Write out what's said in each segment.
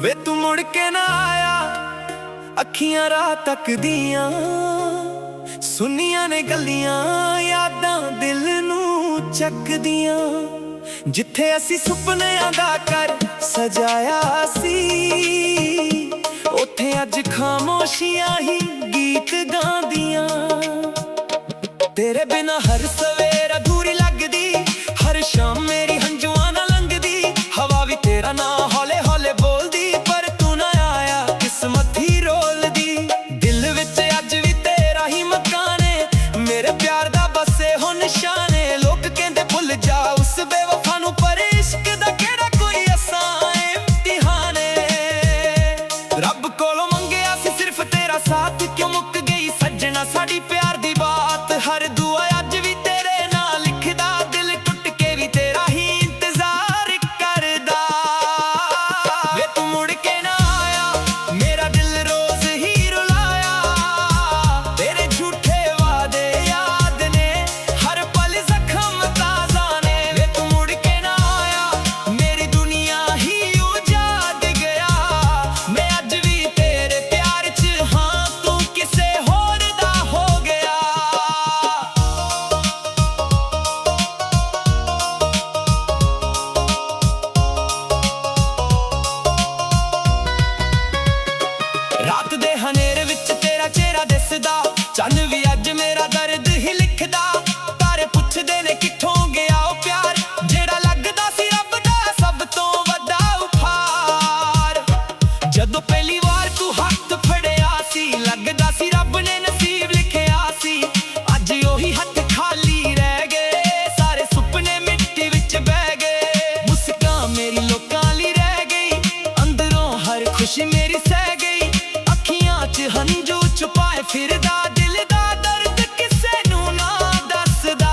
ਵੇ ਤੂੰ ਮੁੜ ਕੇ ਨਾ ਆਇਆ, ਅੱਖੀਆਂ ਰਾਹ ਤੱਕਦੀਆਂ, ਸੁਣੀਆਂ ਨੇ ਗੱਲੀਆਂ, ਯਾਦਾਂ ਦਿਲ ਨੂੰ ਚੱਕਦੀਆਂ। ਜਿੱਥੇ ਅਸੀਂ ਸੁਪਨਿਆਂ ਦਾ ਘਰ ਸਜਾਇਆ ਸੀ, ਉੱਥੇ ਅੱਜ ਖਾਮੋਸ਼ੀਆਂ ਹੀ ਗੀਤ ਗਾਉਂਦੀਆਂ। ਤੇਰੇ ਬਿਨਾ ਹਰ ਸਵੇਰ ਅਧੂਰੀ ਲੱਗਦੀ, ਹਰ ਸ਼ਾਮ ਮੇਰੀ ਹੰਝੂਆਂ ਨਾਲ ਲੰਘਦੀ। ਹਵਾ ਵੀ ਤੇਰਾ ਨਾਂ ਹੌਲੇ ਹੌਲੇ ਬੋਲਦੀ, ਪਰ ਤੂੰ ਨਾ ਆਇਆ ਕਿਸਮਤ ਹੀ ਰੋਲਦੀ। ਦਿਲ ਵਿੱਚ ਅੱਜ ਵੀ ਤੇਰਾ ਹੀ ਮਕਾਨ ਏ, ਮੇਰੇ ਪਿਆਰ ਦਾ ਬਸੇ ਹੋ ਨਿਸ਼ਾਨੇ। ਲੋਕ ਕਹਿੰਦੇ ਭੁੱਲ ਜਾ ਉਸ ਬੇਵਫਾ ਨੂੰ, ਪਰ ਇਸ਼ਕ ਦਾ ਕਿਹੜਾ ਕੋਈ ਆਸਾਨ ਇਮਤਿਹਾਨ ਏ। ਰੱਬ ਕੋਲੋਂ ਮੰਗਿਆ ਸੀ ਸਿਰਫ ਤੇਰਾ ਸਾਥ, ਕਿਉਂ ਮੁੱਕ ਗਈ ਸੱਜਣਾ ਸਾਡੀ ਪਿਆਰ ਦੀ ਬਾਤ। ਹਰ ਦੁਆ ਅੱਜ ਵੀ ਤੇਰੇ ਨਾਲ ਲਿਖਦਾ, ਦਿਲ ਟੁੱਟ ਕੇ ਵੀ ਤੇਰਾ ਹੀ ਇੰਤਜ਼ਾਰ ਕਰਦਾ। ਵੇ ਤੂੰ ਮੁੜ ਕੇ ਨਾ ਆਇਆ, ਮੇਰਾ ਦਿਲ ਰੋਜ਼ ਹੀ ਰੁਲਾਇਆ। ਤੇਰੇ ਝੂਠੇ ਵਾਅਦੇ ਯਾਦ ਨੇ, ਹਰ ਪਲ ਜ਼ਖਮ ਤਾਜ਼ਾ ਨੇ। ਵੇ ਤੂੰ ਮੁੜ ਕੇ ਨਾ ਆਇਆ, ਮੇਰੀ ਦੁਨੀਆ ਹੀ ਉਜਾੜ ਗਿਆ। ਮੈਂ ਅੱਜ ਵੀ ਤੇਰੇ ਪਿਆਰ 'ਚ ਹਾਂ, ਤੂੰ ਕਿਸੇ ਹੋਰ ਦਾ ਹੋ ਗਿਆ। ਰਾਤ ਦੇ ਹਨੇਰੇ ਵਿੱਚ ਤੇਰਾ ਚਿਹਰਾ ਦਿਸਦਾ, ਚੰਨ ਵੀ ਅੱਜ ਮੇਰਾ ਦਰਦ ਹੀ ਲਿਖਦਾ। ਤਾਰੇ ਪੁੱਛਦੇ ਨੇ ਕਿੱਥੋਂ ਗਿਆ ਉਹ ਪਿਆਰ, ਜਿਹੜਾ ਲੱਗਦਾ ਸੀ ਰੱਬ ਦਾ ਸਭ ਤੋਂ ਵੱਡਾ ਉਪਹਾਰ। ਜਦੋਂ ਪਹਿਲੀ ਵਾਰ ਤੂੰ ਹੱਥ ਫੜਿਆ ਸੀ, ਲੱਗਦਾ ਸੀ ਰੱਬ ਨੇ ਨਸੀਬ ਲਿਖਿਆ ਸੀ। ਅੱਜ ਉਹੀ ਹੱਥ ਖਾਲੀ ਰਹਿ ਗਏ, ਸਾਰੇ ਸੁਪਨੇ ਮਿੱਟੀ ਵਿੱਚ ਬਹਿ ਗਏ। ਮੁਸਕਾਨ ਮੇਰੀ ਲੋਕਾਂ ਲਈ ਰਹਿ ਗਈ, ਅੰਦਰੋਂ ਹਰ ਖੁਸ਼ੀ ਮੇਰੀ ਸਹਿ ਗਈ। ਅੱਖੀਆਂ 'ਚ ਹੰਝੂ ਛੁਪਾਏ ਫਿਰਦਾ, ਦਿਲ ਦਾ ਦਰਦ ਕਿਸੇ ਨੂੰ ਨਾ ਦੱਸਦਾ।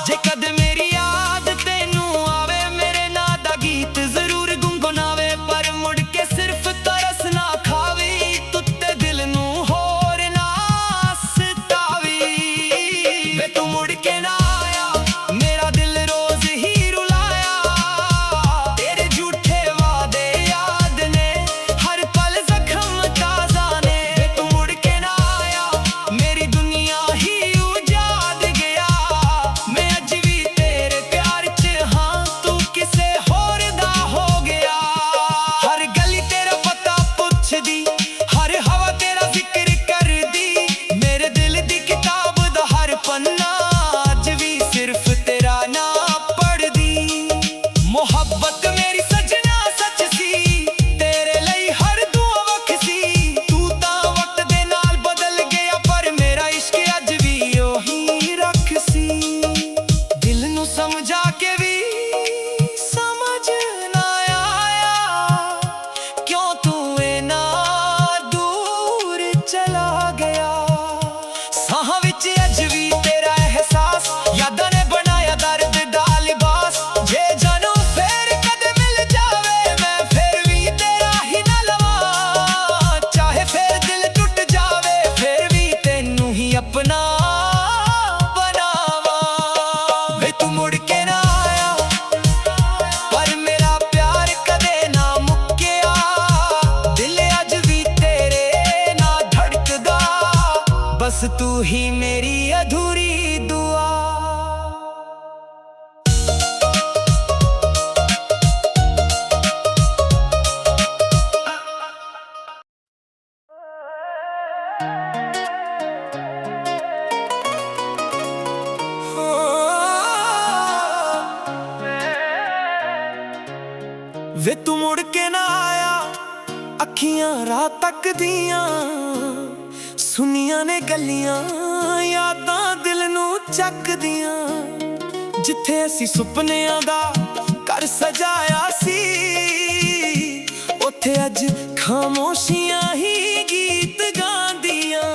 ਜੇ ਕਦੇ ਮੇਰੀ ਯਾਦ ਤੈਨੂੰ ਆਵੇ, ਮੇਰੇ ਨਾਂ ਦਾ ਗੀਤ ਜ਼ਰੂਰ ਗੁੰਗੁਨਾਵੇ। ਪਰ ਮੁੜ ਕੇ ਸਿਰਫ ਤਰਸ ਨਾ ਖਾਵੀ, ਟੁੱਟੇ ਦਿਲ ਨੂੰ ਹੋਰ ਨਾ ਸਤਾਵੀ। ਵੇ ਤੂੰ ਮੁੜ ਕੇ ਨਾ ਆਇਆ, ਮੇਰਾ ਦਿਲ ਰੋਜ਼ ਹੀ ਰੁਲਾਇਆ। ਤੇਰੇ ਝੂਠੇ ਵਾਅਦੇ ਯਾਦ ਨੇ, ਹਰ ਪਲ ਜ਼ਖਮ ਤਾਜ਼ਾ ਨੇ। ਵੇ ਤੂੰ ਮੁੜ ਕੇ ਨਾ ਆਇਆ, ਮੇਰੀ ਦੁਨੀਆ ਹੀ ਉਜਾੜ ਗਿਆ। ਮੈਂ ਅੱਜ ਵੀ ਤੇਰੇ ਪਿਆਰ 'ਚ ਹਾਂ, ਤੂੰ ਕਿਸੇ ਹੋਰ ਦਾ ਹੋ ਗਿਆ। ਹਰ ਗਲੀ ਤੇਰਾ ਪਤਾ ਪੁੱਛਦੀ, ਹਰ ਹਵਾ ਤੇਰਾ ਜ਼ਿਕਰ ਕਰਦੀ। ਮੇਰੇ ਦਿਲ ਦੀ ਕਿਤਾਬ ਦਾ ਹਰ ਪੰਨਾ ਅੱਜ ਵੀ ਸਿਰਫ ਤੇਰਾ ਨਾਂ ਪੜ੍ਹਦੀ। ਮੁਹੱਬਤ ਮੇਰੀ ਸਜਣਾ ਸੱਚ ਸੀ, ਤੇਰੇ ਲਈ ਹਰ ਦੁਆ ਵੱਖ ਸੀ। ਤੂੰ ਤਾਂ ਵਕਤ ਦੇ ਨਾਲ ਬਦਲ ਗਿਆ, ਪਰ ਮੇਰਾ ਇਸ਼ਕ ਅੱਜ ਵੀ ਉਹੀ ਰੱਖ ਸੀ। ਦਿਲ ਨੂੰ ਸਮਝਾ ਕੇ ਵੀ ਸਮਝ ਨਾ ਆਇਆ, ਕਿਉਂ ਤੂੰ ਇੰਨਾ ਦੂਰ ਚਲਾ ਗਿਆ। ਸਾਹਾਂ ਵਿੱਚ ਅੱਜ ਵੀ ਤੇਰਾ ਅਹਿਸਾਸ, ਯਾਦਾਂ ਨੇ ਬਣਾਇਆ ਦਰਦ ਦਾ ਲਿਬਾਸ। ਜੇ ਜਾਨੋਂ ਫੇਰ ਕਦੇ ਮਿਲ ਜਾਵੇ, ਮੈਂ ਫੇਰ ਵੀ ਤੇਰਾ ਹੀ ਨਾ ਲਵਾਂ। ਚਾਹੇ ਫੇਰ ਦਿਲ ਟੁੱਟ ਜਾਵੇ, ਫੇਰ ਵੀ ਤੈਨੂੰ ਹੀ ਆਪਣਾ ਬਣਾਵਾਂ। ਵੇ ਤੂੰ ਮੁੜ ਕੇ ਨਾ ਆਇਆ, ਪਰ ਮੇਰਾ ਪਿਆਰ ਕਦੇ ਨਾ ਮੁੱਕਿਆ। ਦਿਲ ਅੱਜ ਵੀ ਤੇਰੇ ਨਾਲ ਧੜਕਦਾ, ਬਸ ਤੂੰ ਹੀ ਮੇਰੀ ਅਧੂਰੀ ਦੁਆ। ਵੇ ਤੂੰ ਮੁੜ ਕੇ ਨਾ ਆਇਆ, ਅੱਖੀਆਂ ਰਾਹ ਤੱਕਦੀਆਂ, ਸੁਣੀਆਂ ਨੇ ਗੱਲੀਆਂ, ਯਾਦਾਂ ਦਿਲ ਨੂੰ ਚੱਕਦੀਆਂ। ਜਿੱਥੇ ਅਸੀਂ ਸੁਪਨਿਆਂ ਦਾ ਘਰ ਸਜਾਇਆ ਸੀ, ਉੱਥੇ ਅੱਜ ਖਾਮੋਸ਼ੀਆਂ ਹੀ ਗੀਤ ਗਾਉਂਦੀਆਂ।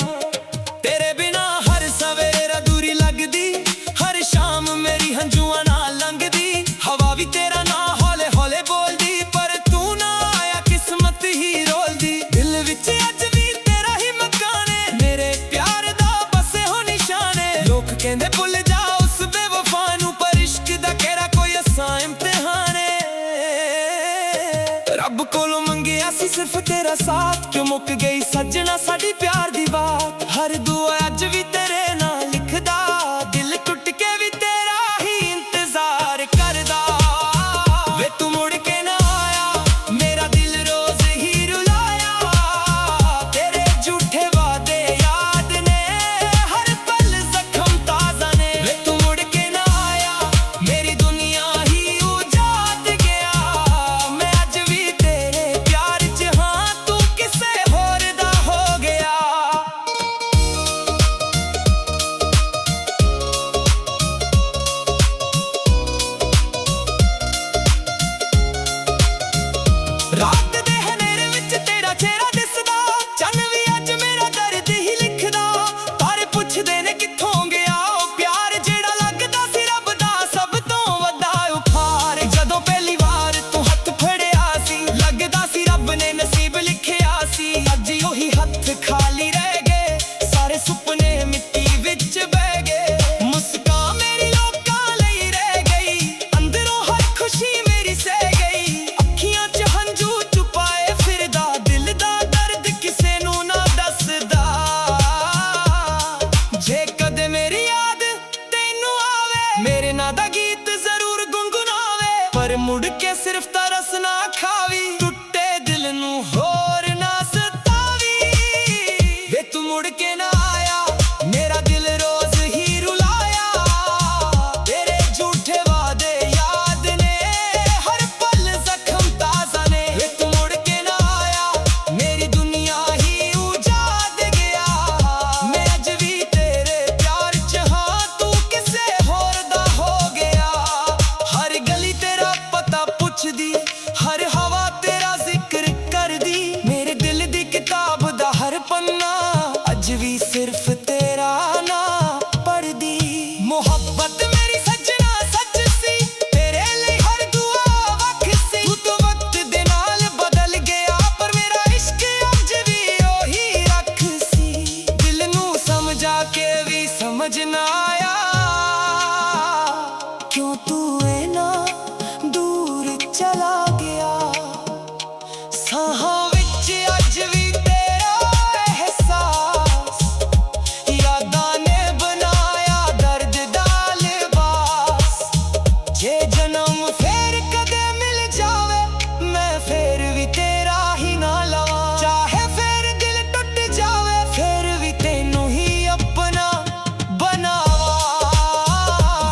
ਤੇਰੇ ਬਿਨਾ ਹਰ ਸਵੇਰ ਅਧੂਰੀ ਲੱਗਦੀ, ਹਰ ਸ਼ਾਮ ਮੇਰੀ ਹੰਝੂਆਂ ਨਾਲ ਲੰਘਦੀ। ਹਵਾ ਵੀ ਤੇਰਾ ਨਾਂ ਹੌਲੇ ਹੌਲੇ ਬੋਲਦੀ, ਪਰ ਤੂੰ ਨਾ ਆਇਆ ਕਿਸਮਤ ਹੀ ਰੋਲਦੀ। ਦਿਲ ਵਿੱਚ ਅੱਜ ਵੀ ਤੇਰਾ ਹੀ ਮਕਾਨ ਏ, ਮੇਰੇ ਪਿਆਰ ਦਾ ਬਸੇ ਹੋ ਨਿਸ਼ਾਨੇ। ਲੋਕ ਕਹਿੰਦੇ ਭੁੱਲ ਜਾ ਉਸ ਬੇਵਫਾ ਨੂੰ, ਪਰ ਇਸ਼ਕ ਦਾ ਕਿਹੜਾ ਕੋਈ ਆਸਾਨ ਇਮਤਿਹਾਨ ਏ। ਰੱਬ ਸਿਰਫ ਤੇਰਾ ਸਾਥ, ਕਿਉਂ ਮੁੱਕ ਗਈ ਸੱਜਣਾ ਸਾਡੀ ਪਿਆਰ ਦੀ ਬਾਤ। ਹਰ ਦੁਆ ਅੱਜ ਵੀ ਤੇਰੇ ਨਾਲ ਲਿਖਦਾ, ਦਿਲ ਟੁੱਟ ਕੇ ਵੀ ਤੇਰਾ ਹੀ ਇੰਤਜ਼ਾਰ ਕਰਦਾ। ਵੇ ਤੂੰ ਮੁੜ ਕੇ ਨਾ ਆਇਆ, ਮੇਰਾ ਦਿਲ ਰੋਜ਼ ਹੀ ਰੁਲਾਇਆ। ਤੇਰੇ ਝੂਠੇ ਵਾਅਦੇ ਯਾਦ ਨੇ, ਹਰ ਪਲ ਜ਼ਖਮ ਤਾਜ਼ਾ ਨੇ। ਵੇ ਤੂੰ ਮੁੜ ਕੇ ਨਾ ਆਇਆ, ਮੇਰੀ ਦੁਨੀਆ ਹੀ ਉਜਾੜ ਗਿਆ। ਮੈਂ ਅੱਜ ਵੀ ਤੇਰੇ ਪਿਆਰ 'ਚ ਹਾਂ, ਤੂੰ ਕਿਸੇ ਹੋਰ ਦਾ ਹੋ ਗਿਆ। ਰਾਤ ਦੇ ਹਨੇਰੇ ਵਿੱਚ ਤੇਰਾ ਚਿਹਰਾ ਦਿਸਦਾ, ਚੰਨ ਵੀ ਅੱਜ ਮੇਰਾ ਦਰਦ ਹੀ ਲਿਖਦਾ। ਤਾਰੇ ਪੁੱਛਦੇ ਨੇ ਕਿੱਥੋਂ ਗਿਆ ਉਹ ਪਿਆਰ, ਜਿਹੜਾ ਲੱਗਦਾ ਸੀ ਰੱਬ ਦਾ ਸਭ ਤੋਂ ਵੱਡਾ ਉਪਹਾਰ। ਜਦੋਂ ਪਹਿਲੀ ਵਾਰ ਤੂੰ ਹੱਥ ਫੜਿਆ ਸੀ, ਲੱਗਦਾ ਸੀ ਰੱਬ ਨੇ ਨਸੀਬ ਲਿਖਿਆ ਸੀ। ਅੱਜ ਉਹੀ ਹੱਥ ਖਾਲੀ ਰਹਿ ਗਏ, ਸਾਰੇ ਸੁਪਨੇ ਮਿੱਟੀ ਵਿੱਚ ਬਹਿ ਗਏ। ਮੁਸਕਾਨ ਮੇਰੀ ਲੋਕਾਂ ਲਈ ਰਹਿ ਗਈ, ਅੰਦਰੋਂ ਹਰ ਖੁਸ਼ੀ ਮੇਰੀ ਸਹਿ ਗਈ। ਅੱਖੀਆਂ 'ਚ ਹੰਝੂ ਛੁਪਾਏ ਫਿਰਦਾ, ਦਿਲ ਦਾ ਦਰਦ ਕਿਸੇ ਨੂੰ ਨਾ ਦੱਸਦਾ। ਜੇ ਕਦੇ ਮੇਰੀ ਯਾਦ ਤੈਨੂੰ ਆਵੇ, ਮੇਰੇ ਨਾਂ ਦਾ ਗੀਤ ਜ਼ਰੂਰ ਗੁੰਗੁਣਾਵੇ। ਪਰ ਮੁੜ ਕੇ ਸਿਰਫ ਤਰਸ ਨਾ ਖਾਵੀ, ਟੁੱਟੇ ਦਿਲ ਨੂੰ ਹੋਰ ਨਾ ਸਤਾਵੀ। ਵੇ ਤੂੰ ਮੁੜ ਕੇ ਨਾ ਆਇਆ, ਮੇਰਾ ਦਿਲ ਰੋਜ਼ ਹੀ ਰੁਲਾਇਆ। ਤੇਰੇ ਝੂਠੇ ਵਾਅਦੇ ਯਾਦ ਨੇ, ਹਰ ਪਲ ਜ਼ਖਮ ਤਾਜ਼ਾ ਨੇ। ਵੇ ਤੂੰ ਮੁੜ ਕੇ ਨਾ ਆਇਆ, ਮੇਰੀ ਦੁਨੀਆ ਹੀ ਉਜਾੜ ਗਿਆ। ਮੈਂ ਅੱਜ ਵੀ ਤੇਰੇ ਪਿਆਰ 'ਚ ਹਾਂ, ਤੂੰ ਕਿਸੇ ਹੋਰ ਦਾ ਹੋ ਗਿਆ। ਹਰ ਗਲੀ ਤੇਰਾ ਪਤਾ ਪੁੱਛਦੀ, ਹਰ ਹਵਾ ਤੇਰਾ ਜ਼ਿਕਰ ਕਰਦੀ। ਮੇਰੇ ਦਿਲ ਦੀ ਕਿਤਾਬ ਦਾ ਹਰ ਪੰਨਾ ਅੱਜ ਵੀ ਸਿਰਫ ਤੇਰਾ ਨਾਂ ਪੜ੍ਹਦੀ। ਮੁਹੱਬਤ ਮੇਰੀ ਸੱਜਣਾ ਸੱਚ ਸੀ, ਤੇਰੇ ਲਈ ਹਰ ਦੁਆ ਵੱਖ ਸੀ। ਤੂੰ ਵਕਤ ਦੇ ਨਾਲ ਬਦਲ ਗਿਆ, ਪਰ ਮੇਰਾ ਇਸ਼ਕ ਅੱਜ ਵੀ ਉਹੀ ਰੱਖ ਸੀ। ਦਿਲ ਨੂੰ ਸਮਝਾ ਕੇ ਵੀ ਸਮਝ ਨਾ ਆਇਆ, ਕਿਉਂ ਤੂੰ ਇੰਨਾ ਦੂਰ ਚਲਾ ਗਿਆ। ਸਾਹਾਂ ਵਿੱਚ ਅੱਜ ਵੀ ਤੇਰਾ ਅਹਿਸਾਸ, ਯਾਦਾਂ ਨੇ ਬਣਾਇਆ ਦਰਦ ਦਾ ਲਿਬਾਸ। ਜੇ ਜਨਮ ਫੇਰ ਕਦੇ ਮਿਲ ਜਾਵੇ, ਮੈਂ ਫੇਰ ਵੀ ਤੇਰਾ ਹੀ ਨਾ ਲਵਾਂ। ਚਾਹੇ ਫੇਰ ਦਿਲ ਟੁੱਟ ਜਾਵੇ, ਫੇਰ ਵੀ ਤੈਨੂੰ ਹੀ ਆਪਣਾ ਬਣਾਵਾਂ।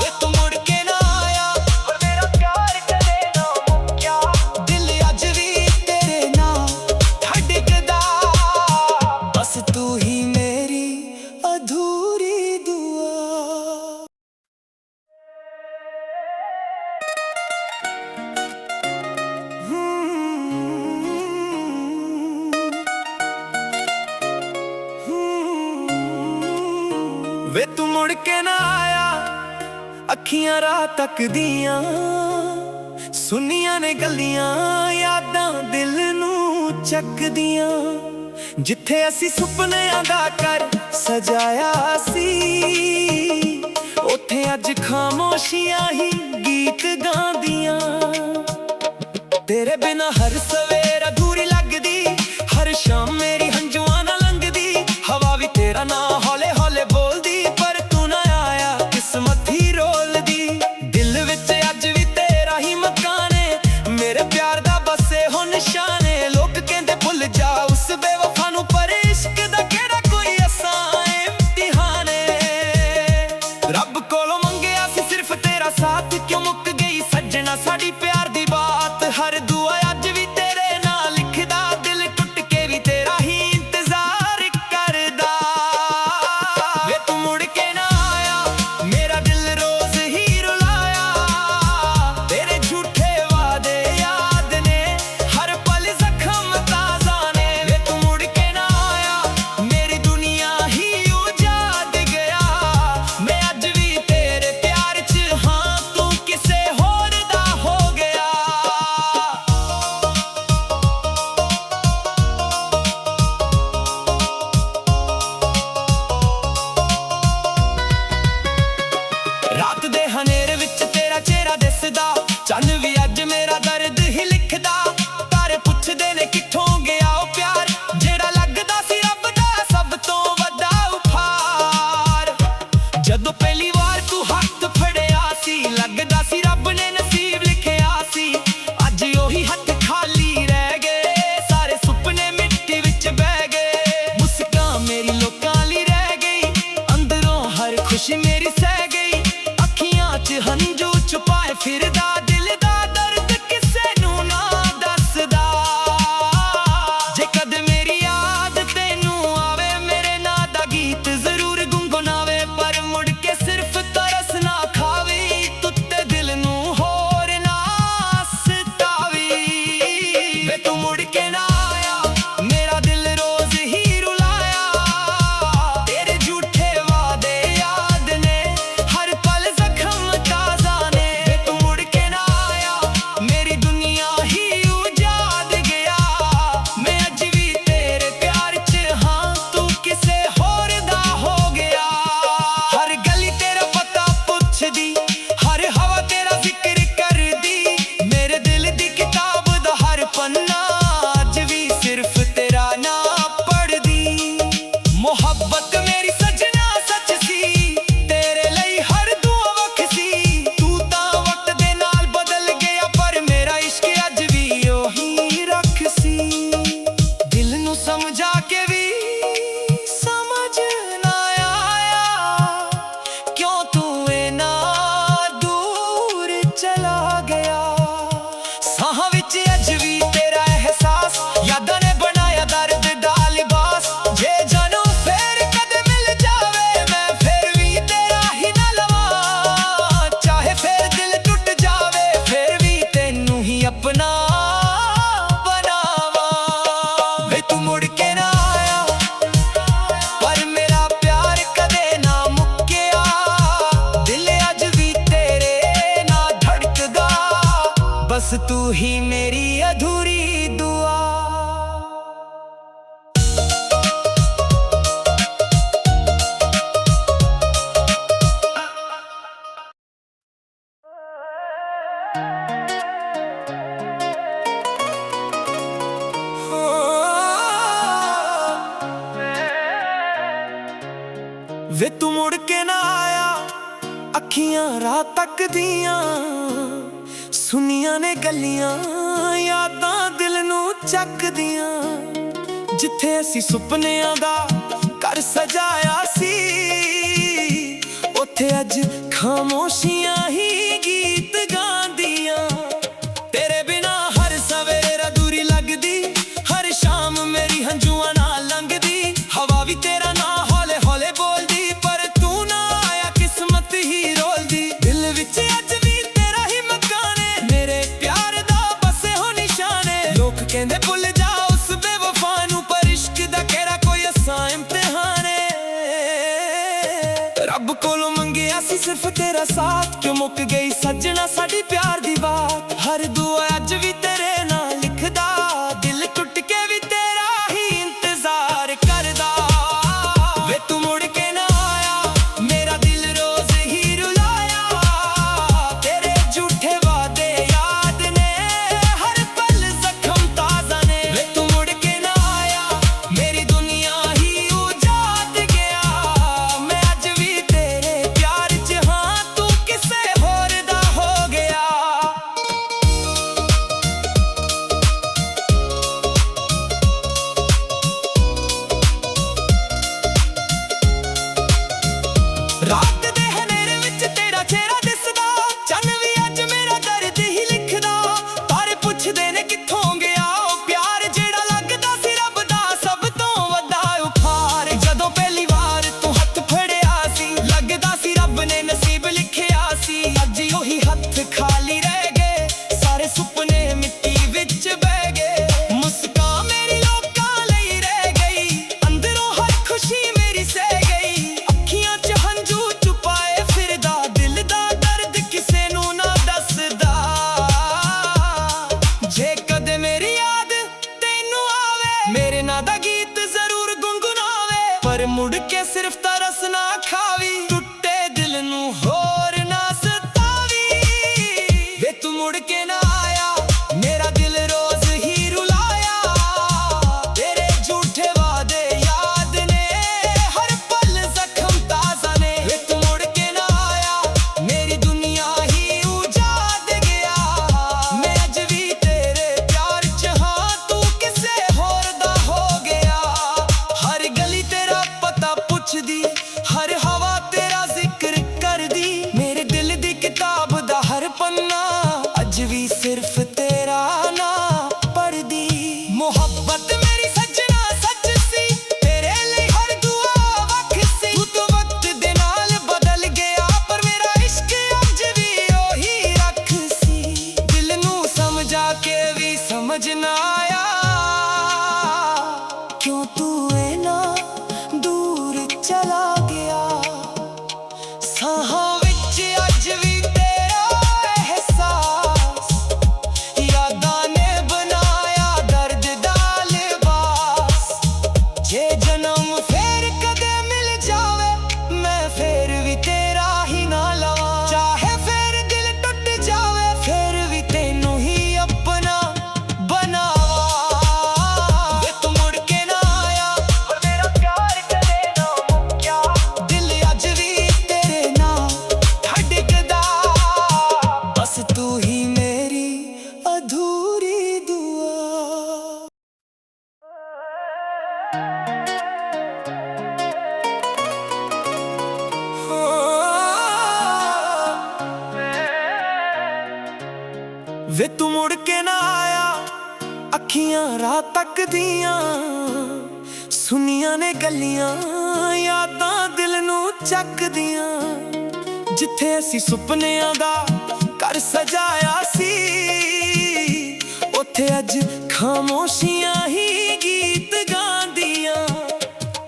ਵੇ ਤੂੰ ਮੁੜ ਕੇ ਨਾ ਆਇਆ, ਪਰ ਮੇਰਾ ਪਿਆਰ ਕਦੇ ਨਾ ਮੁੱਕਿਆ। ਦਿਲ ਅੱਜ ਵੀ ਤੇਰੇ ਨਾਲ ਧੜਕਦਾ, ਬਸ ਤੂੰ ਹੀ ਮੇਰੀ ਅਧੂਰੀ ਦੁਆ। ਵੇ ਤੂੰ ਮੁੜ ਕੇ ਨਾ ਆਇਆ, ਅੱਖੀਆਂ ਰਾਹ ਤੱਕਦੀਆਂ। ਸੁਣੀਆਂ ਨੇ ਗੱਲੀਆਂ, ਯਾਦਾਂ ਦਿਲ ਨੂੰ ਚੱਕਦੀਆਂ। ਜਿੱਥੇ ਅਸੀਂ ਸੁਪਨਿਆਂ ਦਾ ਘਰ ਸਜਾਇਆ ਸੀ, ਉੱਥੇ ਅੱਜ ਖਾਮੋਸ਼ੀਆਂ ਹੀ ਗੀਤ ਗਾਉਂਦੀਆਂ। ਤੇਰੇ ਬਿਨਾਂ ਹਰ ਸਵੇਰ ਅਧੂਰੀ ਲੱਗਦੀ, ਹਰ ਸ਼ਾਮ ਮੇਰੀ ਹੰਝੂਆਂ ਨਾਲ ਲੰਘਦੀ। ਹਵਾ ਵੀ ਤੇਰਾ ਨਾਂ ਹੌਲੇ ਹੌਲੇ ਬੋਲਦੀ, ਪਰ ਤੂੰ ਨਾ ਆਇਆ ਕਿਸਮਤ ਹੀ ਰੋਲਦੀ। ਦਿਲ ਵਿੱਚ ਅੱਜ ਵੀ ਤੇਰਾ ਹੀ ਮਕਾਨ ਏ, ਮੇਰੇ ਪਿਆਰ ਦਾ ਬਸ ਇਹੋ ਨਿਸ਼ਾਨ ਏ। ਲੋਕ ਕਹਿੰਦੇ ਭੁੱਲ ਜਾ ਉਸ ਬੇਵਫਾ ਨੂੰ, ਪਰ ਇਸ਼ਕ ਦਾ ਕਿਹੜਾ ਕੋਈ ਆਸਾਨ ਇਮਤਿਹਾਨ ਏ। ਰੱਬ ਕੋਲੋਂ ਮੰਗਿਆ ਸੀ ਸਿਰਫ ਤੇਰਾ ਸਾਥ, ਕਿਉਂ ਮੁੱਕ ਗਈ ਸੱਜਣਾ ਸਾਡੀ ਪਿਆਰ ਦੀ ਬਾਤ। ਹਰ ਦੁਆ ਅੱਜ ਵੀ ਤੇਰੇ ਸਮਝਾ ਕੇ ਵੀ ਸਮਝ ਨਾ ਆਇਆ, ਕਿਉਂ ਤੂੰ ਇੰਨਾ ਦੂਰ ਚਲਾ ਗਿਆ। ਸਾਹਾਂ ਵਿੱਚ ਅੱਜ ਵੀ ਤੇਰਾ ਅਹਿਸਾਸ, ਯਾਦਾਂ ਨੇ ਬਣਾਇਆ ਦਰਦ ਦਾ ਲਿਬਾਸ। ਜੇ ਜਨਮ ਫੇਰ ਕਦੇ ਮਿਲ ਜਾਵੇ, ਮੈਂ ਫੇਰ ਵੀ ਤੇਰਾ ਹੀ ਨਾ ਲਵਾਂ। ਚਾਹੇ ਫੇਰ ਦਿਲ ਟੁੱਟ ਜਾਵੇ, ਫੇਰ ਵੀ ਤੈਨੂੰ ਹੀ ਆਪਣਾ ਬਣਾਵਾਂ। ਵੇ ਤੂੰ ਮੁੜ ਕੇ ਨਾ ਆਇਆ, ਪਰ ਮੇਰਾ ਪਿਆਰ ਕਦੇ ਨਾ ਮੁੱਕਿਆ। ਦਿਲ ਅੱਜ ਵੀ ਤੇਰੇ ਨਾਲ ਧੜਕਦਾ, ਬਸ ਤੂੰ ਹੀ ਮੇਰੀ ਅਧੂਰੀ ਦੁਆ। ਵੇ ਤੂੰ ਮੁੜ ਕੇ ਨਾ ਆਇਆ, ਅੱਖੀਆਂ ਰਾਤ ਤੱਕਦੀਆਂ, ਸੁਣੀਆਂ ਨੇ ਗੱਲੀਆਂ, ਯਾਦਾਂ ਦਿਲ ਨੂੰ ਚੱਕਦੀਆਂ। ਜਿੱਥੇ ਅਸੀਂ ਸੁਪਨਿਆਂ ਦਾ ਘਰ ਸਜਾਇਆ ਸੀ, ਉੱਥੇ ਅੱਜ ਖਾਮੋਸ਼ੀਆਂ ਹੀ ਗੀਤ ਗਾਉਂਦੀਆਂ। ਤੇਰੇ ਬਿਨਾ ਹਰ ਸਵੇਰ ਅਧੂਰੀ ਲੱਗਦੀ, ਹਰ ਸ਼ਾਮ ਮੇਰੀ ਹੰਝੂਆਂ ਨਾਲ ਲੰਘਦੀ। ਹਵਾ ਵੀ ਤੇਰਾ ਨਾਂ ਹੌਲੇ ਹੌਲੇ ਬੋਲਦੀ, ਪਰ ਤੂੰ ਨਾ ਆਇਆ ਕਿਸਮਤ ਹੀ ਰੋਲਦੀ। ਦਿਲ ਵਿੱਚ ਅੱਜ ਵੀ ਤੇਰਾ ਹੀ ਮਕਾਨ ਏ, ਮੇਰੇ ਪਿਆਰ ਦਾ ਬਸੇ ਹੋ ਨਿਸ਼ਾਨੇ। ਲੋਕ ਕਹਿੰਦੇ ਭੁੱਲ ਜਾ ਉਸ ਬੇਵਫਾ ਨੂੰ, ਪਰ ਇਸ਼ਕ ਦਾ ਕਿਹੜਾ ਕੋਈ ਅਸਾਂ ਇਮਤਿਹਾਨ ਏ। ਰੱਬ ਕੋਲੋਂ ਮੰਗਿਆ ਸੀ ਸਿਰਫ ਤੇਰਾ ਸਾਥ, ਕਿਉਂ ਮੁੱਕ ਗਈ ਸੱਜਣਾ ਸਾਡੀ ਪਿਆਰ ਦੀ ਬਾਤ। ਹਰ ਦੁਆ ਅੱਜ ਵੀ ਤੇਰੇ ਨਾਲ ਲਿਖਦਾ, ਦਿਲ ਟੁੱਟ ਕੇ ਵੀ ਤੇਰਾ ਹੀ ਇੰਤਜ਼ਾਰ ਕਰਦਾ। ਵੇ ਤੂੰ ਮੁੜ ਕੇ ਨਾ ਆਇਆ, ਮੇਰਾ ਦਿਲ ਰੋਜ਼ ਹੀ ਰੁਲਾਇਆ। ਤੇਰੇ ਝੂਠੇ ਵਾਅਦੇ ਯਾਦ ਨੇ, ਹਰ ਪਲ ਜ਼ਖਮ ਤਾਜ਼ਾ ਨੇ। ਵੇ ਤੂੰ ਮੁੜ ਕੇ ਨਾ ਆਇਆ, ਮੇਰੀ ਦੁਨੀਆ ਹੀ ਉਜਾੜ ਗਿਆ। ਮੈਂ ਅੱਜ ਵੀ ਤੇਰੇ ਪਿਆਰ 'ਚ ਹਾਂ, ਤੂੰ ਕਿਸੇ ਹੋਰ ਦਾ ਹੋ ਗਿਆ। ਰਾਤ ਦੇ ਹਨੇਰੇ ਵਿੱਚ ਤੇਰਾ ਚਿਹਰਾ ਦਿਸਦਾ, ਚੰਨ ਵੀ ਅੱਜ ਮੇਰਾ ਦਰਦ ਹੀ ਲਿਖਦਾ। ਤਾਰੇ ਪੁੱਛਦੇ ਨੇ ਕਿੱਥੋਂ ਗਿਆ ਉਹ ਪਿਆਰ, ਜਿਹੜਾ ਲੱਗਦਾ ਸੀ ਰੱਬ ਦਾ ਸਭ ਤੋਂ ਵੱਡਾ ਉਪਹਾਰ। ਜਦੋਂ ਪਹਿਲੀ ਵਾਰ ਤੂੰ ਹੱਥ ਫੜਿਆ ਸੀ, ਲੱਗਦਾ ਸੀ ਰੱਬ ਨੇ ਨਸੀਬ ਲਿਖਿਆ ਸੀ। ਅੱਜ ਉਹੀ ਹੱਥ ਖਾਲੀ ਰਹਿ ਗਏ, ਸਾਰੇ ਸੁਪਨੇ ਮਿੱਟੀ ਵਿੱਚ ਬਹਿ ਗਏ। ਮੁਸਕਾਨ ਮੇਰੀ ਲੋਕਾਂ ਲਈ ਰਹਿ ਗਈ, ਅੰਦਰੋਂ ਹਰ ਖੁਸ਼ੀ ਮੇਰੀ ਸਹਿ ਗਈ। ਅੱਖੀਆਂ 'ਚ ਹੰਝੂ ਛੁਪਾਏ ਫਿਰਦਾ, ਦਿਲ ਦਾ ਦਰਦ ਕਿਸੇ ਨੂੰ ਨਾ ਦੱਸਦਾ। ਜੇ ਕਦੇ ਮੇਰੀ ਯਾਦ ਤੈਨੂੰ ਆਵੇ, ਮੇਰੇ ਨਾਂ ਦਾ ਗੀਤ ਜ਼ਰੂਰ ਗੁੰਗੁਣਾਵੇ, ਪਰ ਮੁੜ ਕੇ ਸਿਰਫ ਤਰਸ ਨਾ ਖਾਵੀ, ਟੁੱਟੇ ਦਿਲ ਨੂੰ ਹੋਰ ਨਾ ਸਤਾਵੀ। ਵੇ ਤੂੰ ਮੁੜ ਕੇ ਨਾ ਆਇਆ, ਮੇਰਾ ਦਿਲ ਰੋਜ਼ ਹੀ ਰੁਲਾਇਆ। ਤੇਰੇ ਝੂਠੇ ਵਾਅਦੇ ਯਾਦ ਨੇ, ਹਰ ਪਲ ਜ਼ਖਮ ਤਾਜ਼ਾ ਨੇ। ਵੇ ਤੂੰ ਮੁੜ ਕੇ ਨਾ ਆਇਆ, ਮੇਰੀ ਦੁਨੀਆ ਹੀ ਉਜਾੜ ਗਿਆ। ਮੈਂ ਅੱਜ ਵੀ ਤੇਰੇ ਪਿਆਰ 'ਚ ਹਾਂ, ਤੂੰ ਕਿਸੇ ਹੋਰ ਦਾ ਹੋ ਗਿਆ। ਹਰ ਗਲੀ ਤੇਰਾ ਪਤਾ ਪੁੱਛਦੀ, ਹਰ ਹਵਾ ਤੇਰਾ ਜ਼ਿਕਰ ਕਰਦੀ। ਮੇਰੇ ਦਿਲ ਦੀ ਕਿਤਾਬ ਦਾ ਹਰ ਪੰਨਾ ਅੱਜ ਵੀ ਸਿਰਫ ਤੇਰਾ ਨਾਂ ਪੜ੍ਹਦੀ। ਮੁਹੱਬਤ ਮੇਰੀ ਸੱਜਣਾ ਸੱਚ ਸੀ, ਤੇਰੇ ਲਈ ਹਰ ਦੁਆ ਵੱਖ ਸੀ। ਤੂੰ ਤਾਂ ਵਕਤ ਦੇ ਨਾਲ ਬਦਲ ਗਿਆ, ਪਰ ਮੇਰਾ ਇਸ਼ਕ ਅੱਜ ਵੀ ਉਹੀ ਰੱਖ ਸੀ। ਦਿਲ ਨੂੰ ਸਮਝਾ ਕੇ ਵੀ ਸਮਝ ਨਾ ਆਇਆ, ਕਿਉਂ ਤੂੰ ਇੰਨਾ ਦੂਰ ਚਲਾ ਗਿਆ। ਸਾਹਾਂ ਵਿੱਚ ਅੱਜ ਵੀ ਤੇਰਾ ਅਹਿਸਾਸ, ਯਾਦਾਂ ਨੇ ਬਣਾਇਆ ਦਰਦ ਦਾ ਲਿਬਾਸ। ਜੇ ਜਨਮ ਫੇਰ ਕਦੇ ਮਿਲ ਜਾਵੇ, ਮੈਂ ਫੇਰ ਵੀ ਤੇਰਾ ਹੀ ਨਾ ਲਵਾਂ। ਚਾਹੇ ਫੇਰ ਦਿਲ ਟੁੱਟ ਜਾਵੇ, ਫੇਰ ਵੀ ਤੈਨੂੰ ਹੀ ਆਪਣਾ ਬਣਾਵਾਂ। ਵੇ ਤੂੰ ਮੁੜ ਕੇ ਨਾ ਆਇਆ, ਵੇ ਤੂੰ ਮੁੜ ਕੇ ਨਾ ਆਇਆ, ਅੱਖੀਆਂ ਰਾਹ ਤੱਕਦੀਆਂ, ਸੁਣੀਆਂ ਨੇ ਗੱਲੀਆਂ, ਯਾਦਾਂ ਦਿਲ ਨੂੰ ਚੱਕਦੀਆਂ। ਜਿੱਥੇ ਅਸੀਂ ਸੁਪਨਿਆਂ ਦਾ ਘਰ ਸਜਾਇਆ ਸੀ, ਉੱਥੇ ਅੱਜ ਖਾਮੋਸ਼ੀਆਂ ਹੀ ਗੀਤ ਗਾਉਂਦੀਆਂ।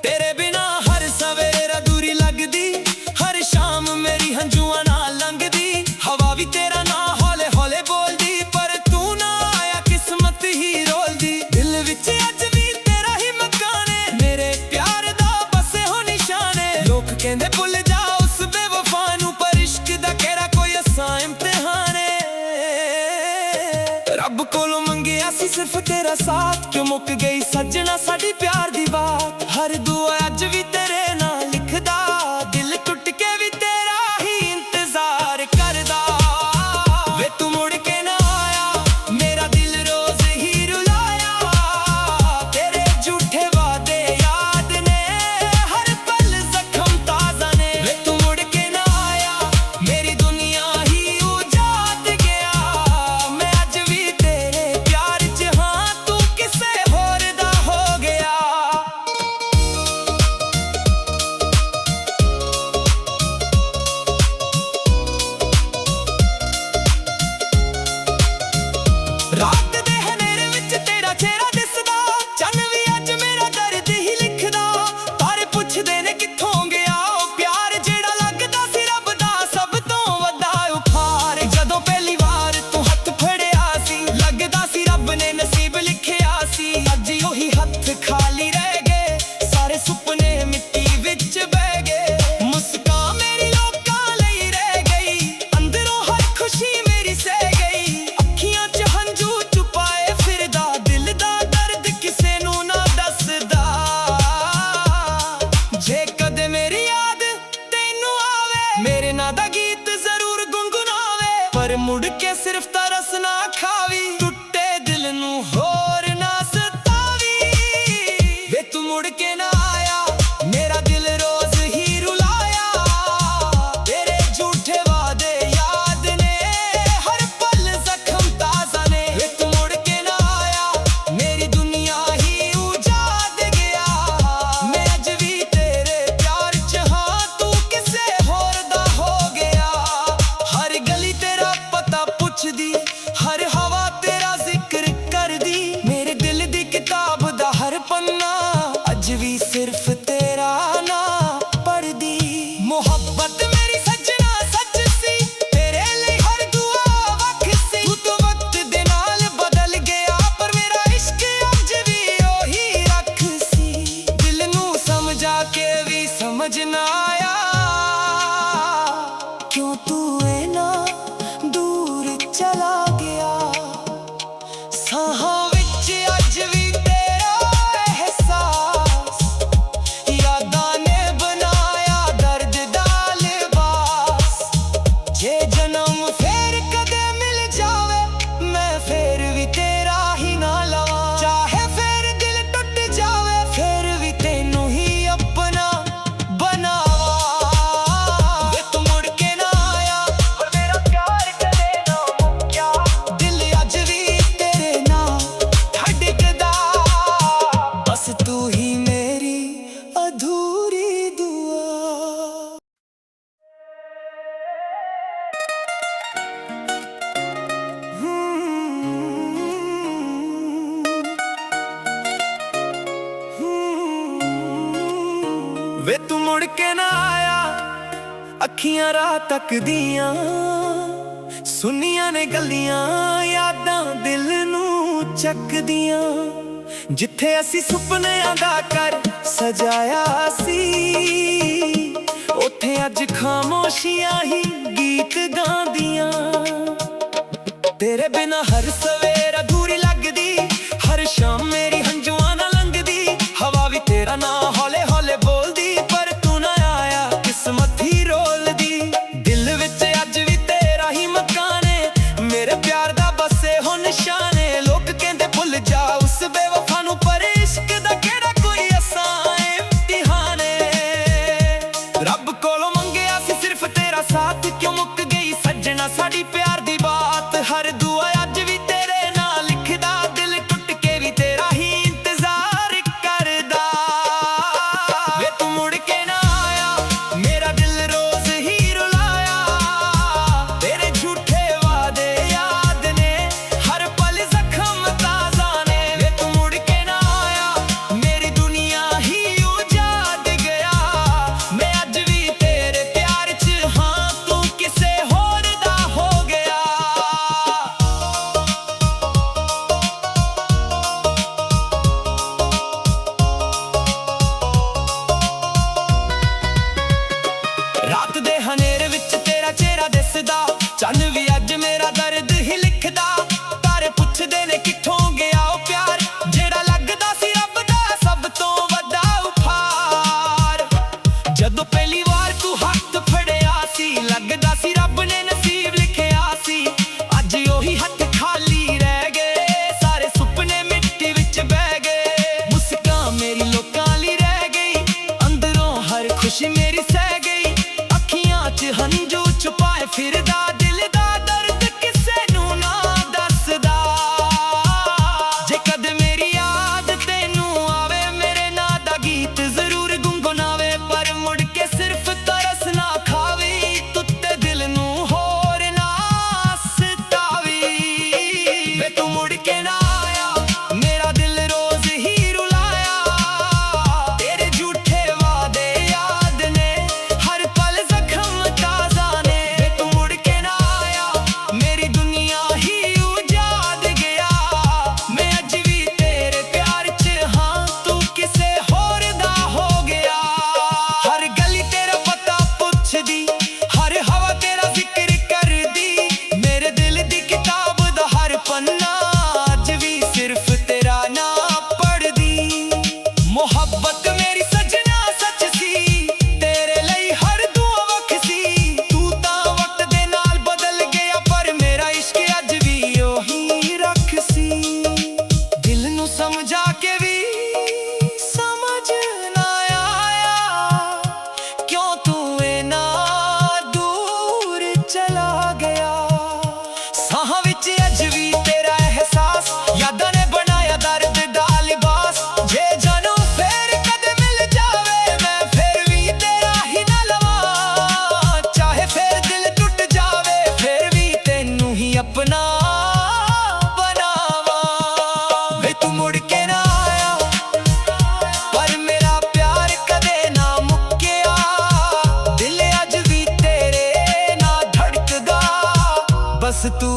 ਤੇਰੇ ਬਿਨਾ ਹਰ ਸਵੇਰ ਅਧੂਰੀ ਲੱਗਦੀ, ਹਰ ਸ਼ਾਮ ਮੇਰੀ ਹੰਝੂਆਂ ਨਾਲ ਲੰਘਦੀ। ਹਵਾ ਵੀ ਤੇਰਾ ਨਾਂ ਹੌਲੇ ਹੌਲੇ ਬੋਲਦੀ, ਪਰ ਤੂੰ ਨਾ ਆਇਆ ਕਿਸਮਤ ਹੀ ਰੋਲਦੀ। ਦਿਲ ਵਿੱਚ ਅੱਜ ਵੀ ਤੇਰਾ ਹੀ ਮਕਾਨ ਏ, ਮੇਰੇ ਪਿਆਰ ਦਾ ਬਸੇ ਹੋ ਨਿਸ਼ਾਨੇ। ਲੋਕ ਕਹਿੰਦੇ ਭੁੱਲ ਜਾ ਉਸ ਬੇਵਫਾ ਨੂੰ, ਪਰ ਇਸ਼ਕ ਦਾ ਕਿਹੜਾ ਕੋਈ ਅਸਾਂ ਇਮਤਿਹਾਨ ਏ। ਰੱਬ ਕੋਲੋਂ ਮੰਗਿਆ ਸੀ ਸਿਰਫ ਤੇਰਾ ਸਾਥ, ਕਿਉਂ ਮੁੱਕ ਗਈ ਸੱਜਣਾ ਸਾਡੀ ਪਿਆਰ ਦੀ ਬਾਤ। ਹਰ ਦੁਆ ਅੱਜ ਵੀ ਤੇਰੇ ਨਾਲ ਲਿਖਦਾ, ਦਿਲ ਟੁੱਟ ਕੇ ਵੀ ਤੇਰਾ ਹੀ ਇੰਤਜ਼ਾਰ ਕਰਦਾ। ਵੇ ਤੂੰ ਮੁੜ ਕੇ ਨਾ ਆਇਆ, ਮੇਰਾ ਦਿਲ ਰੋਜ਼ ਹੀ ਰੁਲਾਇਆ। ਤੇਰੇ ਝੂਠੇ ਵਾਅਦੇ ਯਾਦ ਨੇ, ਹਰ ਪਲ ਜ਼ਖਮ ਤਾਜ਼ਾ ਨੇ। ਵੇ ਤੂੰ ਮੁੜ ਕੇ ਨਾ ਆਇਆ, ਮੇਰੀ ਦੁਨੀਆ ਹੀ ਉਜਾੜ ਗਿਆ। ਮੈਂ ਅੱਜ ਵੀ ਤੇਰੇ ਪਿਆਰ 'ਚ ਹਾਂ, ਤੂੰ ਕਿਸੇ ਹੋਰ ਦਾ ਹੋ ਗਿਆ। ਰਾਤ ਦੇ ਹਨੇਰੇ ਵਿੱਚ ਤੇਰਾ ਚਿਹਰਾ ਦਿਸਦਾ, ਚੰਨ ਵੀ ਅੱਜ ਮੇਰਾ ਦਰਦ ਹੀ ਲਿਖਦਾ। ਤਾਰੇ ਪੁੱਛਦੇ ਨੇ ਕਿੱਥੋਂ ਗਿਆ ਉਹ ਪਿਆਰ, ਜਿਹੜਾ ਲੱਗਦਾ ਸੀ ਰੱਬ ਦਾ ਸਭ ਤੋਂ ਵੱਡਾ ਉਪਹਾਰ। ਜਦੋਂ ਪਹਿਲੀ ਵਾਰ ਤੂੰ ਹੱਥ ਫੜਿਆ ਸੀ, ਲੱਗਦਾ ਸੀ ਰੱਬ ਨੇ ਨਸੀਬ ਲਿਖਿਆ ਸੀ। ਅੱਜ ਉਹੀ ਹੱਥ ਖਾਲੀ ਰਹਿ ਗਏ, ਸਾਰੇ ਸੁਪਨੇ ਮਿੱਟੀ ਵਿੱਚ ਬਹਿ ਗਏ। ਮੁਸਕਾਨ ਮੇਰੀ ਲੋਕਾਂ ਲਈ ਰਹਿ ਗਈ, ਅੰਦਰੋਂ ਹਰ ਖੁਸ਼ੀ ਮੇਰੀ ਸਹਿ ਗਈ। ਅੱਖੀਆਂ 'ਚ ਹੰਝੂ ਛੁਪਾਏ ਫਿਰਦਾ, ਦਿਲ ਦਾ ਦਰਦ ਕਿਸੇ ਨੂੰ ਨਾ ਦੱਸਦਾ। ਜੇ ਕਦੇ ਮੇਰੀ ਯਾਦ ਤੈਨੂੰ ਆਵੇ, ਮੇਰੇ ਨਾਂ ਦਾ ਗੀਤ ਜ਼ਰੂਰ ਗੁੰਗੁਣਾਵੇ, ਪਰ ਮੁੜ ਕੇ ਸਿਰਫ ਤਰਸ ਨਾ ਖਾਵੀ, ਟੁੱਟੇ ਦਿਲ ਨੂੰ ਹੋਰ ਨਾ ਸਤਾਵੀ। ਵੇ ਤੂੰ ਮੁੜ ਕੇ ਨਾ ਆਇਆ, ਮੇਰਾ ਦਿਲ ਰੋਜ਼ ਹੀ ਰੁਲਾਇਆ। ਤੇਰੇ ਝੂਠੇ ਵਾਅਦੇ ਯਾਦ ਨੇ, ਹਰ ਪਲ ਜ਼ਖਮ ਤਾਜ਼ਾ ਨੇ। ਵੇ ਤੂੰ ਮੁੜ ਕੇ ਨਾ ਆਇਆ, ਮੇਰੀ ਦੁਨੀਆ ਹੀ ਉਜਾੜ ਗਿਆ। ਮੈਂ ਅੱਜ ਵੀ ਤੇਰੇ ਪਿਆਰ 'ਚ ਹਾਂ, ਤੂੰ ਕਿਸੇ ਹੋਰ ਦਾ ਹੋ ਗਿਆ। ਹਰ ਗਲੀ ਤੇਰਾ ਪਤਾ ਪੁੱਛਦੀ, ਹਰ ਹਵਾ ਤੇਰਾ ਜ਼ਿਕਰ ਕਰਦੀ। ਮੇਰੇ ਦਿਲ ਦੀ ਕਿਤਾਬ ਦਾ ਹਰ ਪੰਨਾ ਅੱਜ ਵੀ ਸਿਰਫ ਤੇਰਾ ਨਾਂ ਪੜ੍ਹਦੀ। ਮੁਹੱਬਤ ਮੇਰੀ ਸੱਜਣਾ ਸੱਚ ਸੀ, ਤੇਰੇ ਲਈ ਹਰ ਦੁਆ ਵੱਖ ਸੀ। ਤੂੰ ਤਾਂ ਵਕਤ ਦੇ ਨਾਲ ਬਦਲ ਗਿਆ, ਪਰ ਮੇਰਾ ਇਸ਼ਕ ਅੱਜ ਵੀ ਉਹੀ ਰੱਖ ਸੀ। ਦਿਲ ਨੂੰ ਸਮਝਾ ਕੇ ਵੀ ਸਮਝ ਨਾ ਆਇਆ, ਕਿਉਂ ਤੂੰ ਇੰਨਾ ਦੂਰ ਚਲਾ ਗਿਆ। ਸਾਹਾਂ ਵਿੱਚ ਅੱਜ ਵੀ ਤੇਰਾ ਅਹਿਸਾਸ, ਯਾਦਾਂ ਨੇ ਬਣਾਇਆ ਦਰਦ ਦਾ ਲਿਬਾਸ। ਜੇ ਜਨਮ ਫੇਰ ਕਦੇ ਮਿਲ ਜਾਵੇ, ਮੈਂ ਫੇਰ ਵੀ ਤੇਰਾ ਹੀ ਨਾ ਲਵਾਂ। ਚਾਹੇ ਫੇਰ ਦਿਲ ਟੁੱਟ ਜਾਵੇ, ਫੇਰ ਵੀ ਤੈਨੂੰ ਹੀ ਆਪਣਾ ਬਣਾਵਾਂ। ਵੇ ਤੂੰ ਮੁੜ ਕੇ ਨਾ ਆਇਆ, ਪਰ ਮੇਰਾ ਪਿਆਰ ਕਦੇ ਨਾ ਮੁੱਕਿਆ। ਦਿਲ ਅੱਜ ਵੀ ਤੇਰੇ ਨਾਲ ਧੜਕਦਾ, ਬਸ ਤੂੰ ਹੀ ਮੇਰੀ ਅਧੂਰੀ ਦੁਆ। ਵੇ ਤੂੰ ਮੁੜ ਕੇ ਨਾ ਆਇਆ, ਅੱਖੀਆਂ ਰਾਹ ਤੱਕਦੀਆਂ, ਸੁਣੀਆਂ ਨੇ ਗੱਲੀਆਂ, ਯਾਦਾਂ ਦਿਲ ਨੂੰ ਚੱਕਦੀਆਂ। ਜਿੱਥੇ ਅਸੀਂ ਸੁਪਨਿਆਂ ਦਾ ਘਰ ਸਜਾਇਆ ਸੀ, ਉੱਥੇ ਅੱਜ ਖਾਮੋਸ਼ੀਆਂ ਹੀ ਗੀਤ ਗਾਉਂਦੀਆਂ। ਤੇਰੇ ਬਿਨਾ ਹਰ ਸਵੇਰ ਅਧੂਰੀ ਲੱਗਦੀ, ਹਰ ਸ਼ਾਮ ਮੇਰੀ ਹੰਝੂਆਂ ਨਾਲ ਲੰਘਦੀ। ਹਵਾ ਵੀ ਤੇਰਾ ਨਾਂ ਹੌਲੇ ਹੌਲੇ ਬੋਲਦੀ, ਪਰ ਤੂੰ ਨਾ ਆਇਆ ਕਿਸਮਤ ਹੀ ਰੋਲਦੀ। ਦਿਲ ਵਿੱਚ ਅੱਜ ਵੀ ਤੇਰਾ ਹੀ ਮਕਾਨ ਏ, ਮੇਰੇ ਪਿਆਰ ਦਾ ਬਸੇ ਹੋ ਨਿਸ਼ਾਨੇ। ਲੋਕ ਕਹਿੰਦੇ ਭੁੱਲ ਜਾ ਉਸ ਬੇਵਫਾ ਨੂੰ, ਪਰ ਇਸ਼ਕ ਦਾ ਕਿਹੜਾ ਕੋਈ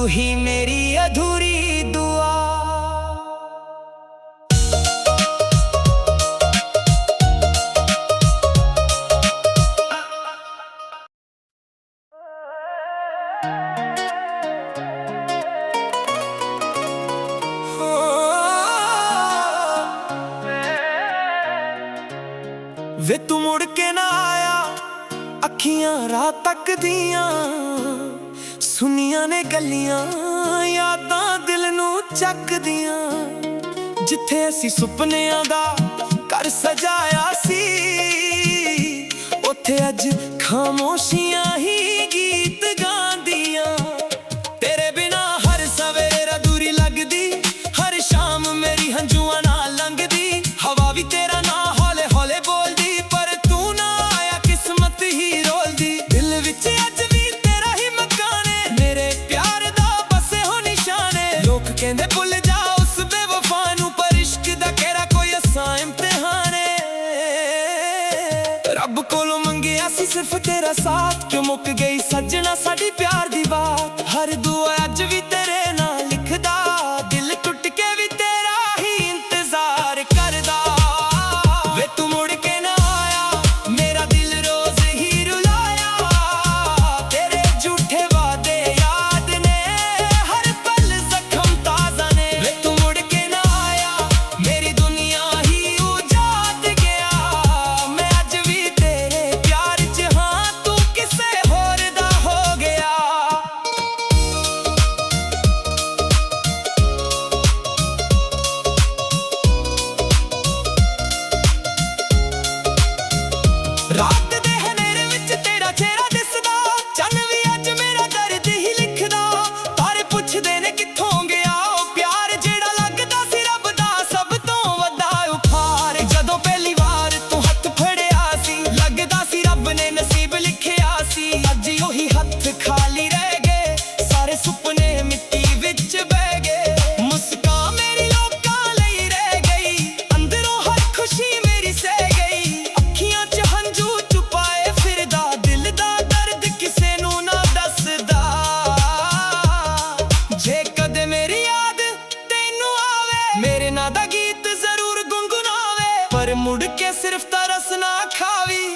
ਤੂੰ ਹੀ ਮੇਰੀ ਅਧੂਰੀ ਦੁਆ। ਵੇ ਤੂੰ ਮੁੜ ਕੇ ਨਾ ਆਇਆ, ਅੱਖੀਆਂ ਰਾਤ ਤੱਕ ਦੀਆਂ ਸੁਨੀਆਂ ਨੇ ਗੱਲੀਆਂ, ਯਾਦਾਂ ਦਿਲ ਨੂੰ ਚੱਕਦੀਆਂ। ਜਿੱਥੇ ਅਸੀਂ ਸੁਪਨਿਆਂ ਦਾ ਘਰ ਸਜਾਇਆ ਸੀ, ਉੱਥੇ ਅੱਜ ਖਾਮੋਸ਼ੀਆਂ ਹੀ ਗੀਤ ਗਾਉਂਦੀਆਂ। ਤੇਰੇ ਬਿਨਾ ਹਰ ਸਵੇਰ ਅਧੂਰੀ ਲੱਗਦੀ, ਹਰ ਸ਼ਾਮ ਮੇਰੀ ਹੰਝੂਆਂ ਨਾਲ ਲੰਘਦੀ। ਹਵਾ ਵੀ ਤੇਰਾ ਨਾਂ ਹੌਲੇ ਹੌਲੇ ਬੋਲਦੀ, ਪਰ ਤੂੰ ਨਾ ਆਇਆ ਕਿਸਮਤ ਹੀ ਰੋਲਦੀ। ਦਿਲ ਵਿੱਚ ਅੱਜ ਵੀ ਤੇਰਾ ਹੀ ਮਕਾਨ ਏ, ਮੇਰੇ ਪਿਆਰ ਦਾ ਬਸੇ ਹੋ ਨਿਸ਼ਾਨੇ। ਲੋਕ ਕਹਿੰਦੇ ਭੁੱਲ ਜਾ ਉਸ ਬੇਵਫਾ ਨੂੰ, ਪਰ ਇਸ਼ਕ ਦਾ ਕਿਹੜਾ ਕੋਈ ਅਸਾਂ ਇਮਤਿਹਾਨ ਏ। ਰੱਬ ਕੋਲੋਂ ਮੰਗਿਆ ਸੀ ਸਿਰਫ ਤੇਰਾ ਸਾਥ, ਕਿਉਂ ਮੁੱਕ ਗਈ ਸੱਜਣਾ ਸਾਡੀ ਪਿਆਰ ਦੀ ਬਾਤ। ਹਰ ਦੁਆ ਅੱਜ ਵੀ ਤੇਰੇ ਨਾਲ ਲਿਖਦਾ, ਦਿਲ ਟੁੱਟ ਕੇ ਵੀ ਤੇਰਾ ਹੀ ਇੰਤਜ਼ਾਰ ਕਰਦਾ। ਵੇ ਤੂੰ ਮੁੜ ਕੇ ਨਾ ਆਇਆ, ਮੇਰਾ ਦਿਲ ਰੋਜ਼ ਹੀ ਰੁਲਾਇਆ। ਤੇਰੇ ਝੂਠੇ ਵਾਅਦੇ ਯਾਦ ਨੇ, ਹਰ ਪਲ ਜ਼ਖਮ ਤਾਜ਼ਾ ਨੇ। ਵੇ ਤੂੰ ਮੁੜ ਕੇ ਨਾ ਆਇਆ, ਮੇਰੀ ਦੁਨੀਆ ਹੀ ਉਜਾੜ ਗਿਆ। ਮੈਂ ਅੱਜ ਵੀ ਤੇਰੇ ਪਿਆਰ 'ਚ ਹਾਂ, ਤੂੰ ਕਿਸੇ ਹੋਰ ਦਾ ਹੋ ਗਿਆ। ਰਾਤ ਦੇ ਹਨੇਰੇ ਵਿੱਚ ਤੇਰਾ ਚਿਹਰਾ ਦਿਸਦਾ, ਚੰਨ ਵੀ ਅੱਜ ਮੇਰਾ ਦਰਦ ਹੀ ਲਿਖਦਾ। ਤਾਰੇ ਪੁੱਛਦੇ ਨੇ ਕਿੱਥੋਂ ਗਿਆ ਉਹ ਪਿਆਰ, ਜਿਹੜਾ ਲੱਗਦਾ ਸੀ ਰੱਬ ਦਾ ਸਭ ਤੋਂ ਵੱਡਾ ਉਪਹਾਰ। ਜਦੋਂ ਪਹਿਲੀ ਵਾਰ ਤੂੰ ਹੱਥ ਫੜਿਆ ਸੀ, ਲੱਗਦਾ ਸੀ ਰੱਬ ਨੇ ਨਸੀਬ ਲਿਖਿਆ ਸੀ। ਅੱਜ ਉਹੀ ਹੱਥ ਖਾਲੀ ਰਹਿ ਗਏ, ਸਾਰੇ ਸੁਪਨੇ ਮਿੱਟੀ ਵਿੱਚ ਬਹਿ ਗਏ। ਮੁਸਕਾਨ ਮੇਰੀ ਲੋਕਾਂ ਲਈ ਰਹਿ ਗਈ, ਅੰਦਰੋਂ ਹਰ ਖੁਸ਼ੀ ਮੇਰੀ ਸਹਿ ਗਈ। ਅੱਖੀਆਂ 'ਚ ਹੰਝੂ ਛੁਪਾਏ ਫਿਰਦਾ, ਦਿਲ ਦਾ ਦਰਦ ਕਿਸੇ ਨੂੰ ਨਾ ਦੱਸਦਾ। ਜੇ ਕਦੇ ਮੇਰੀ ਯਾਦ ਤੈਨੂੰ ਆਵੇ, ਮੇਰੇ ਨਾਂ ਦਾ ਗੀਤ ਜ਼ਰੂਰ ਗੁੰਗੁਣਾਵੇ, ਪਰ ਮੁੜ ਕੇ ਸਿਰਫ ਤਰਸ ਨਾ ਖਾਵੀ।